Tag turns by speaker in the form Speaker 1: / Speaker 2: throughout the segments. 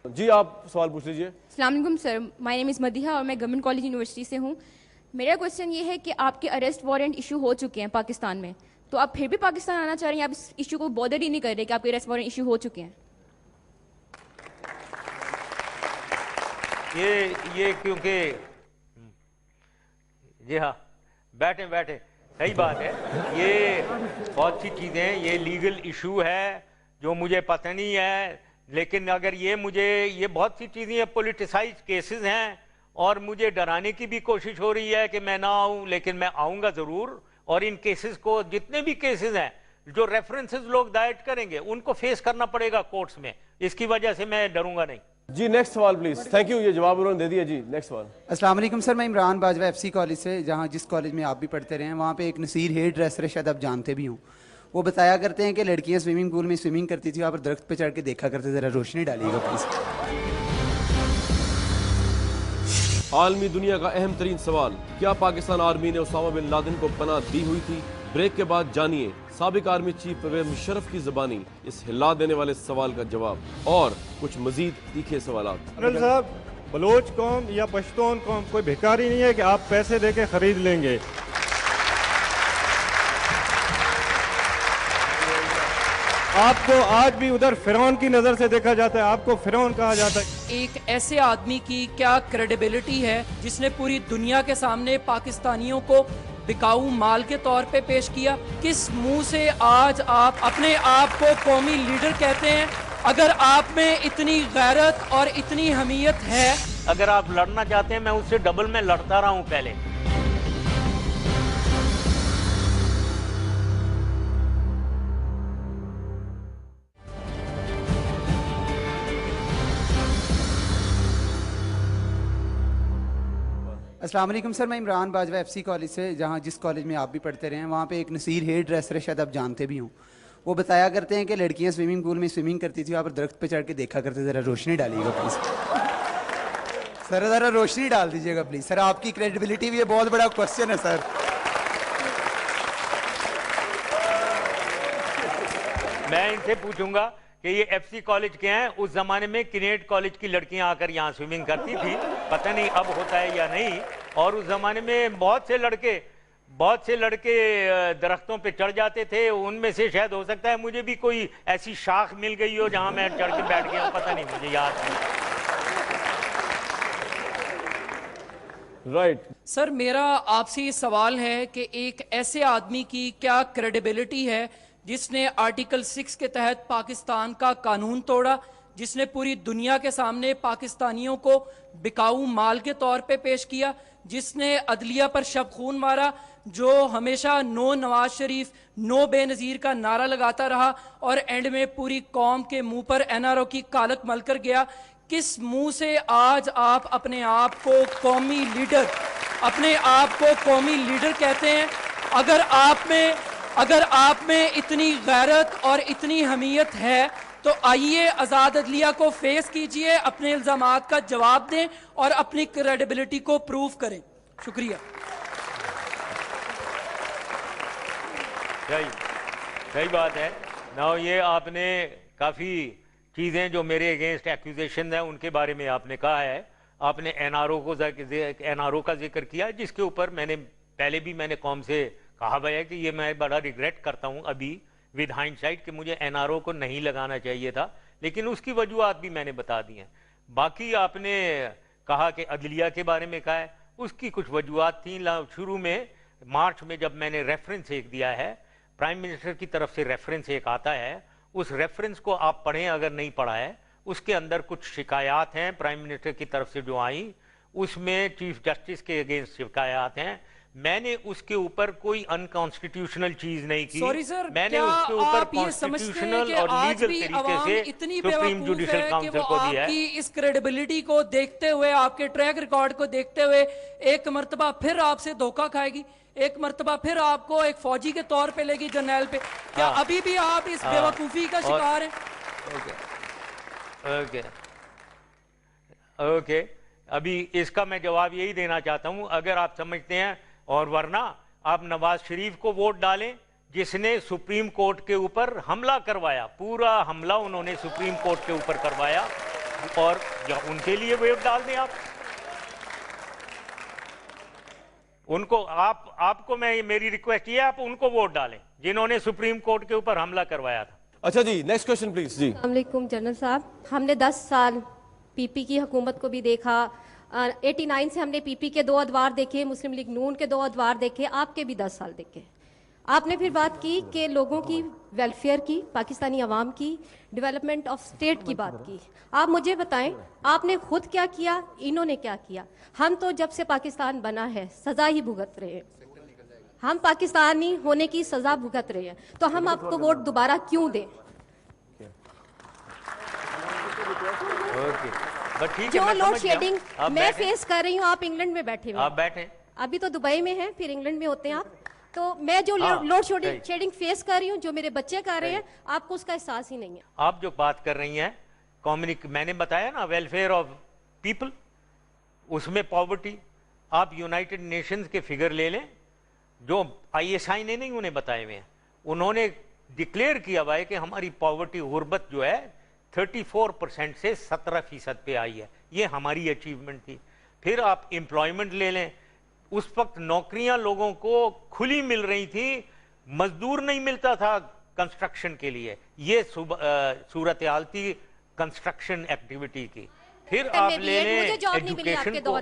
Speaker 1: جی آپ سوال پوچھ لیجئے.
Speaker 2: السلام علیکم سر, مائی نیم از مدیحہ اور میں گورنمنٹ کالج یونیورسٹی سے ہوں. میرا کوشچن یہ ہے کہ آپ کے اریسٹ وارنٹ ایشو ہو چکے ہیں پاکستان میں, تو آپ پھر بھی پاکستان آنا چاہ رہے ہیں, آپ اس ایشو کو بودر ہی نہیں کر رہے کہ آپ کے اریسٹ وارنٹ ایشو ہو چکے ہیں؟
Speaker 3: یہ کیونکہ جی ہاں بیٹھیں صحیح بات ہے, یہ بہت سی چیزیں, یہ لیگل ایشو ہے جو مجھے پتہ نہیں ہے, لیکن اگر یہ بہت سی چیزیں پولیٹیسائز کیسز ہیں اور مجھے ڈرانے کی بھی کوشش ہو رہی ہے کہ میں نہ آؤں, لیکن میں آؤں گا ضرور. اور ان کیسز کو, جتنے بھی کیسز ہیں جو ریفرنسز لوگ دائر کریں گے, ان کو فیس کرنا پڑے گا کورٹس میں. اس کی وجہ سے میں ڈروں گا نہیں.
Speaker 1: جی نیکسٹ سوال پلیز. تھینک یو, یہ جواب انہوں نے دے دیا. جی نیکسٹ سوال.
Speaker 4: السلام علیکم سر, میں Imran Bajwa F C college سے, جس کالج میں آپ بھی پڑھتے رہے ہیں, وہاں پہ ایک نصیر ہیئر ڈریسر ہے, شاید آپ جانتے بھی ہوں. وہ بتایا کرتے ہیں کہ لڑکیاں سوئمنگ پول میں سوئمنگ کرتی تھی, وہاں پر درخت پہ چڑھ کے دیکھا کرتے. ذرا روشنی ڈالیے گا پلیز.
Speaker 1: عالمی دنیا کا اہم ترین سوال, کیا پاکستان آرمی نے اسامہ بن لادن کو پناہ دی ہوئی تھی؟ بریک کے بعد جانیے سابق آرمی چیف پرویز مشرف کی زبانی اس ہلا دینے والے سوال کا جواب اور کچھ مزید تیکھے سوالات.
Speaker 5: جنرل صاحب, بلوچ قوم یا پشتون قوم کوئی بھکاری نہیں ہے کہ آپ پیسے دے کے خرید لیں گے. آپ کو آج بھی ادھر فرعون کی نظر سے دیکھا جاتا ہے, آپ کو فرعون کہا جاتا ہے.
Speaker 6: ایک ایسے آدمی کی کیا کریڈیبلٹی ہے جس نے پوری دنیا کے سامنے پاکستانیوں کو بکاؤ مال کے طور پہ پیش کیا؟ کس منہ سے آج آپ اپنے آپ کو قومی لیڈر کہتے ہیں؟ اگر آپ میں اتنی غیرت اور اتنی حمیت ہے,
Speaker 3: اگر آپ لڑنا چاہتے ہیں, میں اس سے ڈبل میں لڑتا رہا ہوں پہلے.
Speaker 4: السلام علیکم سر, میں Imran Bajwa F C college سے, جس کالج میں آپ بھی پڑھتے رہے ہیں, وہاں پہ ایک نصیر ہیئر ڈریسر ہے, شاید آپ جانتے بھی ہوں. وہ بتایا کرتے ہیں کہ لڑکیاں سوئمنگ پول میں سوئمنگ کرتی تھی, وہاں پر درخت پہ چڑھ کے دیکھا کرتے. ذرا روشنی ڈالیے گا پلیز. سر ذرا روشنی ڈال دیجیے گا پلیز. سر آپ کی کریڈیبلٹی بھی یہ بہت بڑا کوشچن ہے سر.
Speaker 3: میں ان سے پوچھوں گا کہ یہ ایف سی کالج کے ہیں, اس زمانے میں کنیٹ کالج کی لڑکیاں آ کر یہاں سوئمنگ کرتی تھی, پتہ نہیں اب ہوتا ہے یا نہیں. اور اس زمانے میں بہت سے لڑکے درختوں پہ چڑھ جاتے تھے, ان میں سے شاید ہو سکتا ہے مجھے بھی کوئی ایسی شاخ مل گئی ہو جہاں میں چڑھ کے بیٹھ گیا ہوں, پتہ نہیں, مجھے یاد نہیں.
Speaker 1: رائٹ.
Speaker 6: سر میرا آپ سے یہ سوال ہے کہ ایک ایسے آدمی کی کیا کریڈیبلٹی ہے جس نے آرٹیکل 6 کے تحت پاکستان کا قانون توڑا, جس نے پوری دنیا کے سامنے پاکستانیوں کو بکاؤ مال کے طور پہ پیش کیا, جس نے عدلیہ پر شب خون مارا, جو ہمیشہ نو نواز شریف, نو بے نظیر کا نعرہ لگاتا رہا اور اینڈ میں پوری قوم کے منہ پر این آر او کی کالک مل کر گیا. کس منہ سے آج آپ اپنے آپ کو قومی لیڈر کہتے ہیں؟ اگر آپ میں اتنی غیرت اور اتنی حمیت ہے تو آئیے آزاد عدلیہ کو فیس کیجئے, اپنے الزامات کا جواب دیں اور اپنی کریڈیبلٹی کو پروف کریں. شکریہ.
Speaker 3: صحیح بات ہے. یہ آپ نے کافی چیزیں جو میرے اگینسٹ ایکوزیشن ہیں ان کے بارے میں آپ نے کہا ہے. آپ نے این آر او کا ذکر کیا, جس کے اوپر پہلے بھی میں نے قوم سے کہا ہے کہ یہ میں بڑا ریگریٹ کرتا ہوں ابھی ود ہائنڈ سائٹ کہ مجھے این آر او کو نہیں لگانا چاہیے تھا, لیکن اس کی وجوہات بھی میں نے بتا دی ہیں. باقی آپ نے کہا کہ عدلیہ کے بارے میں کہا ہے, اس کی کچھ وجوہات تھیں. شروع میں مارچ میں جب میں نے ریفرنس ایک دیا ہے, پرائم منسٹر کی طرف سے ریفرنس ایک آتا ہے, اس ریفرنس کو آپ پڑھیں اگر نہیں پڑھا ہے. اس کے اندر کچھ شکایات ہیں پرائم منسٹر کی طرف سے جو آئیں, اس میں چیف جسٹس کے اگینسٹ شکایات ہیں. میں نے اس کے اوپر کوئی انکانسٹیٹیوشنل چیز نہیں کی. میں نے اس کے اوپر کانسٹیٹیوشنل اور لیگل طریقے سے سپریم جوڈیشل کاؤنسل کو دیا ہے.
Speaker 6: آپ کی اس کریڈیبلٹی کو دیکھتے ہوئے, آپ کے ٹریک ریکارڈ کو دیکھتے ہوئے, ایک مرتبہ پھر آپ سے دھوکہ کھائے گی, ایک مرتبہ پھر آپ کو ایک فوجی کے طور پہ لے گی جرنیل پہ. کیا ابھی بھی آپ اس بے وقوفی کا شکار ہیں؟
Speaker 3: اوکے, ابھی اس کا میں جواب یہی دینا چاہتا ہوں. اگر آپ سمجھتے ہیں, اور ورنہ آپ نواز شریف کو ووٹ ڈالیں جس نے سپریم کورٹ کے اوپر حملہ کروایا, پورا حملہ انہوں نے سپریم کورٹ کے اوپر کروایا. اور ان کے لیے ووٹ ڈال دیں. آپ ان کو آپ کو میں میری ریکویسٹ یہ ہے آپ ان کو ووٹ ڈالیں جنہوں نے سپریم کورٹ کے اوپر حملہ کروایا تھا.
Speaker 1: اچھا جی نیکسٹ کوشچن پلیز. جی
Speaker 7: السلام علیکم جنرل صاحب. ہم نے 10 سال پی پی کی حکومت کو بھی دیکھا, 89 سے ہم نے پی پی کے 2 ادوار دیکھے, مسلم لیگ نون کے 2 ادوار دیکھے, آپ کے بھی 10 سال دیکھے. آپ نے پھر بات کی کہ لوگوں کی ویلفیئر کی, پاکستانی عوام کی, ڈیولپمنٹ آف اسٹیٹ کی بات کی. آپ مجھے بتائیں آپ نے خود کیا کیا, انہوں نے کیا کیا؟ ہم تو جب سے پاکستان بنا ہے سزا ہی بھگت رہے ہیں, ہم پاکستانی ہونے کی سزا بھگت رہے ہیں, تو ہم آپ کو ووٹ دوبارہ کیوں دیں؟ جو لوڈ شیڈنگ میں فیس کر رہی ہوں, آپ انگلینڈ میں بیٹھے ہوئے,
Speaker 3: آپ بیٹھیں,
Speaker 7: ابھی تو دبئی میں ہیں, پھر انگلینڈ میں ہوتے ہیں آپ, تو میں جو لوڈ شیڈنگ فیس کر رہی ہوں, جو میرے بچے کر رہے ہیں, آپ کو اس کا احساس ہی نہیں ہے.
Speaker 3: آپ جو بات کر رہی ہیں میں نے بتایا نا ویلفیئر آف پیپل, اس میں پاورٹی, آپ یونائٹڈ نیشنز کے فگر لے لیں جو آئی ایس آئی نے نہیں انہیں بتائے ہوئے ہیں, انہوں نے ڈکلیئر کیا ہوا ہے کہ ہماری پاورٹی غربت جو ہے 34% سے 17% پہ آئی ہے. یہ ہماری اچیومنٹ تھی. پھر آپ امپلائمنٹ لے لیں, اس وقت نوکریاں لوگوں کو کھلی مل رہی تھی, مزدور نہیں ملتا تھا کنسٹرکشن کے لیے. یہ صورتحال تھی کنسٹرکشن ایکٹیویٹی کی. پھر آپ لے لیں ایجوکیشن کو,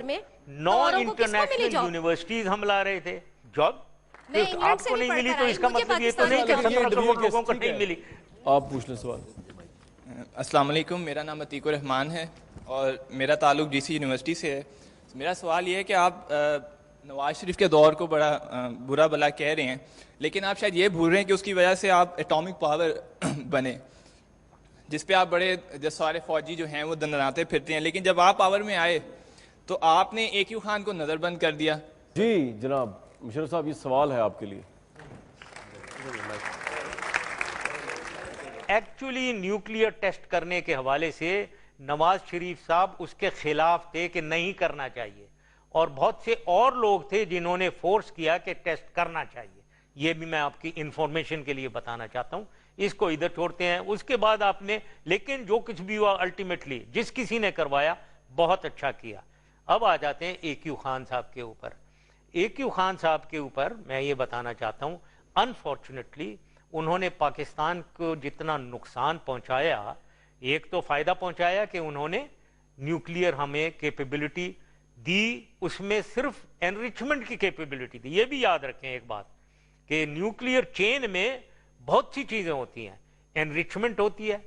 Speaker 3: 9 انٹرنیشنل یونیورسٹیز ہم لا رہے تھے. جاب آپ کو نہیں ملی تو اس کا مطلب یہ تو نہیں کہ 17 کروڑ لوگوں کو نہیں ملی.
Speaker 1: آپ پوچھ لیں سوال.
Speaker 8: السلام علیکم, میرا نام عتیق الرحمان ہے اور میرا تعلق ڈی سی یونیورسٹی سے ہے. میرا سوال یہ ہے کہ آپ نواز شریف کے دور کو بڑا برا بلا کہہ رہے ہیں, لیکن آپ شاید یہ بھول رہے ہیں کہ اس کی وجہ سے آپ ایٹامک پاور بنے, جس پہ آپ بڑے سارے فوجی جو ہیں وہ دندناتے پھرتے ہیں, لیکن جب آپ پاور میں آئے تو آپ نے اے کیو خان کو نظر بند کر دیا.
Speaker 1: جی جناب مشرف صاحب یہ سوال ہے آپ کے لیے.
Speaker 3: ایکچولی نیوکلیئر ٹیسٹ کرنے کے حوالے سے نواز شریف صاحب اس کے خلاف تھے کہ نہیں کرنا چاہیے, اور بہت سے اور لوگ تھے جنہوں نے فورس کیا کہ ٹیسٹ کرنا چاہیے. یہ بھی میں آپ کی انفارمیشن کے لیے بتانا چاہتا ہوں. اس کو ادھر چھوڑتے ہیں. اس کے بعد آپ نے, لیکن جو کچھ بھی ہوا الٹیمیٹلی جس کسی نے کروایا بہت اچھا کیا. اب آ جاتے ہیں اے کیو خان صاحب کے اوپر. اے کیو خان صاحب کے اوپر میں یہ بتانا چاہتا ہوں, انفارچونیٹلی انہوں نے پاکستان کو جتنا نقصان پہنچایا, ایک تو فائدہ پہنچایا کہ انہوں نے نیوکلیئر ہمیں کیپیبلٹی دی, اس میں صرف انریچمنٹ کی کیپیبلٹی دی. یہ بھی یاد رکھیں ایک بات کہ نیوکلیئر چین میں بہت سی چیزیں ہوتی ہیں. انریچمنٹ ہوتی ہے,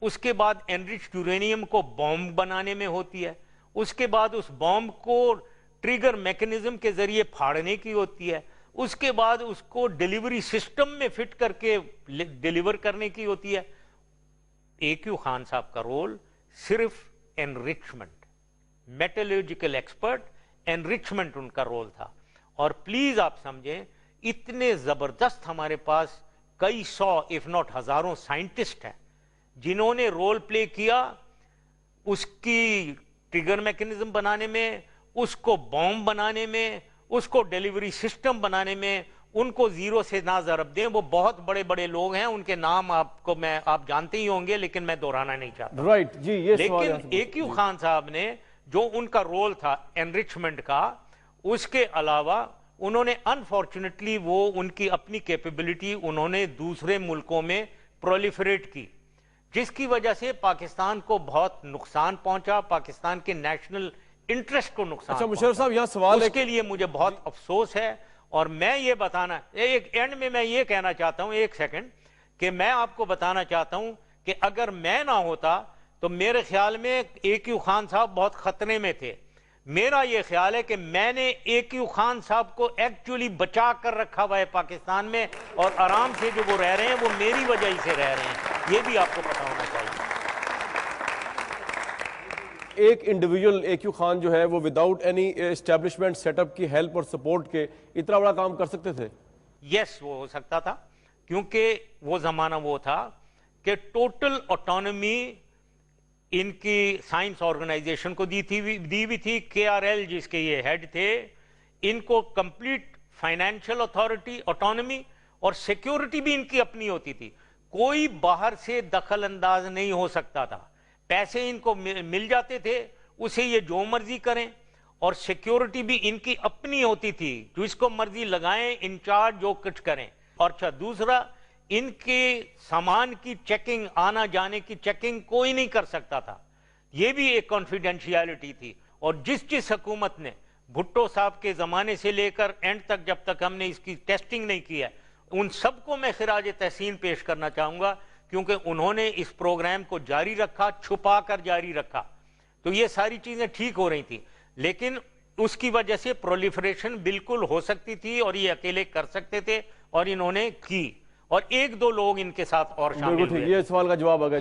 Speaker 3: اس کے بعد انریچڈ یورینیم کو بومب بنانے میں ہوتی ہے, اس کے بعد اس بومب کو ٹریگر میکنزم کے ذریعے پھاڑنے کی ہوتی ہے, اس کے بعد اس کو ڈیلیوری سسٹم میں فٹ کر کے ڈیلیور کرنے کی ہوتی ہے. اے کیو خان صاحب کا رول صرف انریچمنٹ, میٹالرجیکل ایکسپرٹ, انریچمنٹ ان کا رول تھا. اور پلیز آپ سمجھیں اتنے زبردست ہمارے پاس کئی سو اف ناٹ ہزاروں سائنٹسٹ ہیں جنہوں نے رول پلے کیا اس کی ٹریگر میکنزم بنانے میں, اس کو بومب بنانے میں, اس کو ڈیلیوری سسٹم بنانے میں. ان کو زیرو سے نہ ضرب دیں, وہ بہت بڑے بڑے لوگ ہیں, ان کے نام آپ جانتے ہی ہوں گے لیکن میں دہرانا نہیں چاہتا.
Speaker 1: رائٹ جی, یہ
Speaker 3: لیکن اے کیو خان صاحب نے جو ان کا رول تھا انریچمنٹ کا, اس کے علاوہ انہوں نے انفارچونیٹلی وہ ان کی اپنی کیپیبلٹی انہوں نے دوسرے ملکوں میں پرولیفریٹ کی, جس کی وجہ سے پاکستان کو بہت نقصان پہنچا, پاکستان کے نیشنل انٹرسٹ کو نقصان.
Speaker 1: اچھا مشرف صاحب یہاں سوال ہے,
Speaker 3: اس کے لیے مجھے بہت افسوس ہے. اور میں یہ بتانا ایک اینڈ میں یہ کہنا چاہتا ہوں, ایک سیکنڈ, کہ میں آپ کو بتانا چاہتا ہوں کہ اگر میں نہ ہوتا تو میرے خیال میں اے کیو خان صاحب بہت خطرے میں تھے. میرا یہ خیال ہے کہ میں نے اے کیو خان صاحب کو ایکچولی بچا کر رکھا ہوا ہے پاکستان میں, اور آرام سے جو وہ رہ رہے ہیں وہ میری وجہ سے رہ رہے ہیں. یہ بھی آپ کو پتا ہونا چاہیے.
Speaker 1: ایک انڈیویجول اے کیو خان جو ہے وہ without any establishment set up کی ہیلپ اور سپورٹ کے اتنا بڑا کام کر سکتے تھے؟
Speaker 3: یس, وہ ہو سکتا تھا, کیونکہ وہ زمانہ وہ تھا کہ ٹوٹل آٹونومی ان کی سائنس آرگنائزیشن کو دی ہوئی تھی. کے آر ایل جس کے یہ ہیڈ تھے, ان کو کمپلیٹ فائنینشیل اتھارٹی, آٹونومی اور سیکیورٹی بھی ان کی اپنی ہوتی تھی. کوئی باہر سے دخل انداز نہیں ہو سکتا تھا. پیسے ان کو مل جاتے تھے, اسے یہ جو مرضی کریں, اور سیکیورٹی بھی ان کی اپنی ہوتی تھی, جو اس کو مرضی لگائیں, انچارج جو کچھ کریں. اور اچھا دوسرا, ان کے سامان کی چیکنگ, آنا جانے کی چیکنگ کوئی نہیں کر سکتا تھا, یہ بھی ایک کانفیڈینشیلٹی تھی. اور جس حکومت نے بھٹو صاحب کے زمانے سے لے کر اینڈ تک, جب تک ہم نے اس کی ٹیسٹنگ نہیں کی ہے, ان سب کو میں خراج تحسین پیش کرنا چاہوں گا, کیونکہ انہوں نے اس پروگرام کو جاری رکھا, چھپا کر جاری رکھا. تو یہ ساری چیزیں ٹھیک ہو رہی تھیں, لیکن اس کی وجہ سے پرولیفریشن بالکل ہو سکتی تھی, اور یہ اکیلے کر سکتے تھے, اور انہوں نے کی, اور ایک دو لوگ ان کے ساتھ اور شامل ہوئے.
Speaker 1: یہ سوال کا جواب آگا.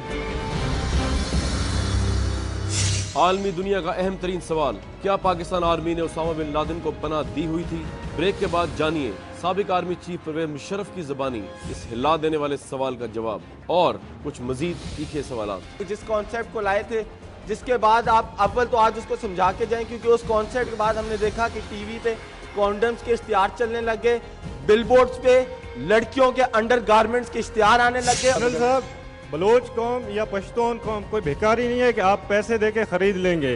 Speaker 1: عالمی دنیا کا اہم ترین سوال, کیا پاکستان آرمی نے اسامہ بن لادن کو پناہ دی ہوئی تھی؟ بریک کے بعد جانیے سابق آرمی چیف پرویز مشرف کی زبانی اس ہلا دینے والے سوال کا جواب, اور کچھ مزید تیکھے سوالات.
Speaker 9: جس کانسیپٹ کو لائے تھے, جس کے بعد آپ اول تو آج اس کو سمجھا کے جائیں, کیونکہ اس کانسیپٹ کے بعد ہم نے دیکھا کہ ٹی وی پہ کانڈمز کے اشتہار چلنے لگے, بل بورڈز پہ لڑکیوں کے انڈر گارمنٹس کے اشتہار آنے لگے.
Speaker 5: جنرل صاحب, بلوچ قوم یا پشتون قوم کوئی بھیکاری نہیں ہے کہ آپ پیسے دے کے خرید لیں گے.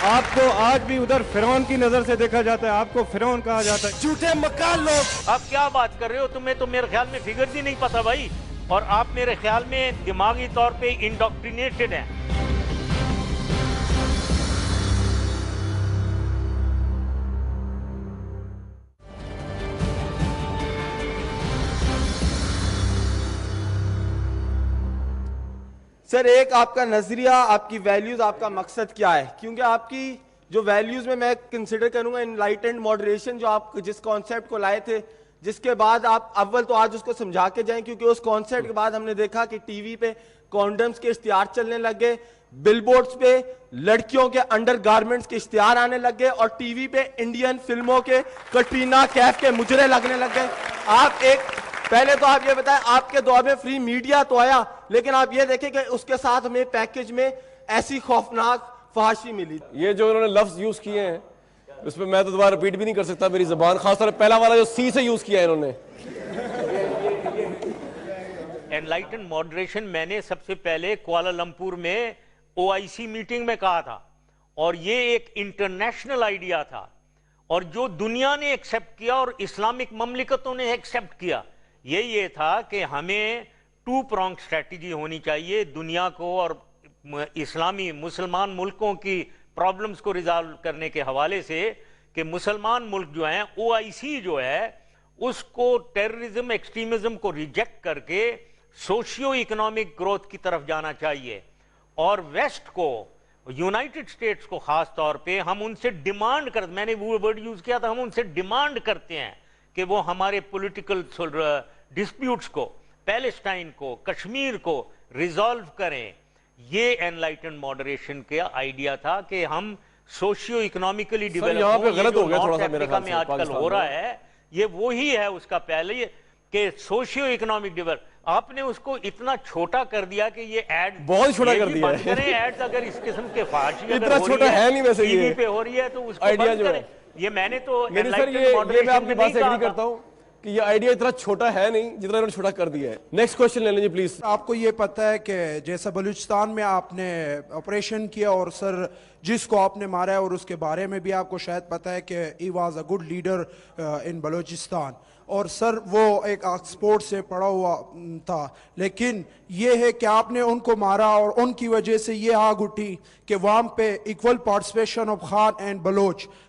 Speaker 5: آپ کو آج بھی ادھر فرعون کی نظر سے دیکھا جاتا ہے, آپ کو فرعون کہا جاتا ہے.
Speaker 9: جھوٹے مکار لوگ.
Speaker 3: آپ کیا بات کر رہے ہو, تمہیں تو میرے خیال میں فگرز ہی نہیں پتا بھائی, اور آپ میرے خیال میں دماغی طور پہ انڈاکٹرینیٹڈ ہیں.
Speaker 9: سر, ایک آپ کا نظریہ, آپ کی ویلیوز, آپ کا مقصد کیا ہے؟ کیونکہ آپ کی جو ویلیوز میں کنسیڈر کروں گا انلائٹنڈ ماڈریشن, جو آپ جس کانسیپٹ کو لائے تھے, جس کے بعد آپ اول تو آج اس کو سمجھا کے جائیں, کیونکہ اس کانسیپٹ کے بعد ہم نے دیکھا کہ ٹی وی پہ کانڈمز کے اشتہار چلنے لگے, بل بورڈز پہ لڑکیوں کے انڈر گارمنٹس کے اشتہار آنے لگے, اور ٹی وی پہ انڈین فلموں کے کٹرینہ کیف کے مجرے لگنے لگے. آپ پہلے تو آپ یہ بتائیں, آپ کے دور میں فری میڈیا تو آیا, لیکن آپ یہ دیکھیں کہ اس کے ساتھ ہمیں پیکیج میں ایسی خوفناک فحاشی ملی.
Speaker 1: یہ جو انہوں نے لفظ یوز کیے ہیں, اس پہ میں تو دوبارہ ریپیٹ بھی نہیں کر سکتا, میری زبان, خاص طور پہلا والا جو سی سے یوز کیا ہے انہوں نے.
Speaker 3: انلائٹنڈ ماڈریشن میں نے سب سے پہلے کوالالمپور میں OIC میٹنگ میں کہا تھا, اور یہ ایک انٹرنیشنل آئیڈیا تھا, اور جو دنیا نے ایکسیپٹ کیا اور اسلامک مملکتوں نے ایکسیپٹ کیا, یہ تھا کہ ہمیں 2 پرونگ اسٹریٹجی ہونی چاہیے دنیا کو اور اسلامی مسلمان ملکوں کی پرابلمز کو ریزالو کرنے کے حوالے سے, کہ مسلمان ملک جو ہیں, OIC جو ہے, اس کو ٹیررزم, ایکسٹریمزم کو ریجیکٹ کر کے سوشیو اکنامک گروتھ کی طرف جانا چاہیے, اور ویسٹ کو, یونائٹڈ اسٹیٹس کو خاص طور پہ ہم ان سے ڈیمانڈ کر, میں نے وہ ورڈ یوز کیا تھا, ہم ان سے ڈیمانڈ کرتے ہیں کہ وہ ہمارے پولیٹیکل ڈسپیوٹس کو, پیلسٹائن کو, کشمیر کو ریزالو کریں. یہ انلائٹنڈ ماڈریشن کا آئیڈیا تھا کہ ہم سوشیو اکنامکلی ڈیولپ,
Speaker 1: غلط ہو گیا تھوڑا سا میرے
Speaker 3: میں آج کل ہو رہا ہے, یہ وہی ہے اس کا پہلے کہ سوشیو اکنامک ڈیولپ. آپ نے اس کو اتنا چھوٹا کر دیا کہ یہ ایڈ
Speaker 1: بہت چھوٹا کر دیا
Speaker 3: ہے. ایڈز اگر اس قسم کے فحاشی
Speaker 1: اتنا چھوٹا ہے نہیں ویسے,
Speaker 3: ٹی وی پہ ہو رہی ہے تو اس کو
Speaker 1: آئیڈیا
Speaker 3: بند
Speaker 1: جو
Speaker 3: کریں.
Speaker 1: ہے,
Speaker 3: یہ میں نے تو
Speaker 1: سر یہ میں آپ کی بات سے ایگری کرتا ہوں کہ یہ آئیڈیا اتنا چھوٹا ہے نہیں جتنا انہوں نے چھوٹا کر دیا ہے. نیکسٹ کوشچن لے لیں جی پلیز.
Speaker 10: آپ کو یہ پتہ ہے کہ جیسا بلوچستان میں آپ نے آپریشن کیا, اور سر جس کو آپ نے مارا ہے, اور اس کے بارے میں بھی آپ کو شاید پتہ ہے کہ he was a good leader in Balochistan, اور سر وہ ایک آکسفورڈ سے پڑھا ہوا تھا, لیکن یہ ہے کہ آپ نے ان کو مارا, اور ان کی وجہ سے یہ آگ اٹھی کہ وہاں پہ equal participation of Khan and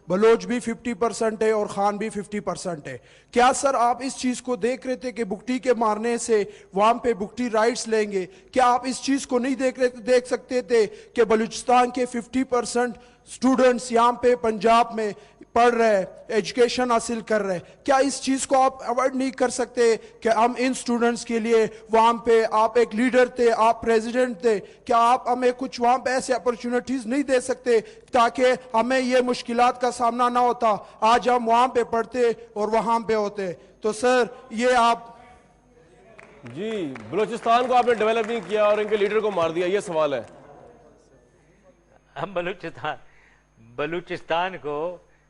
Speaker 10: Baloch بھی 50% ہے اور خان بھی 50% ہے. کیا سر آپ اس چیز کو دیکھ رہے تھے کہ بگٹی کے مارنے سے وہاں پہ بگٹی رائٹس لیں گے؟ کیا آپ اس چیز کو نہیں دیکھ سکتے تھے کہ بلوچستان کے 50% اسٹوڈنٹس یہاں پہ پنجاب میں پڑھ رہے, ایجوکیشن حاصل کر رہے, کیا اس چیز کو آپ اوائڈ نہیں کر سکتے کہ ہم ان اسٹوڈنٹس کے لیے وہاں پہ, آپ ایک لیڈر تھے, آپ پریزیڈنٹ تھے, کیا آپ ہمیں کچھ وہاں پہ ایسے اپرچونٹیز نہیں دے سکتے تاکہ ہمیں یہ مشکلات کا سامنا نہ ہوتا, آج ہم وہاں پہ پڑھتے اور وہاں پہ ہوتے؟ تو سر یہ آپ
Speaker 1: جی بلوچستان کو آپ نے ڈیولپ نہیں کیا اور ان کے لیڈر کو مار دیا, یہ سوال ہے.
Speaker 3: ہم بلوچستان کو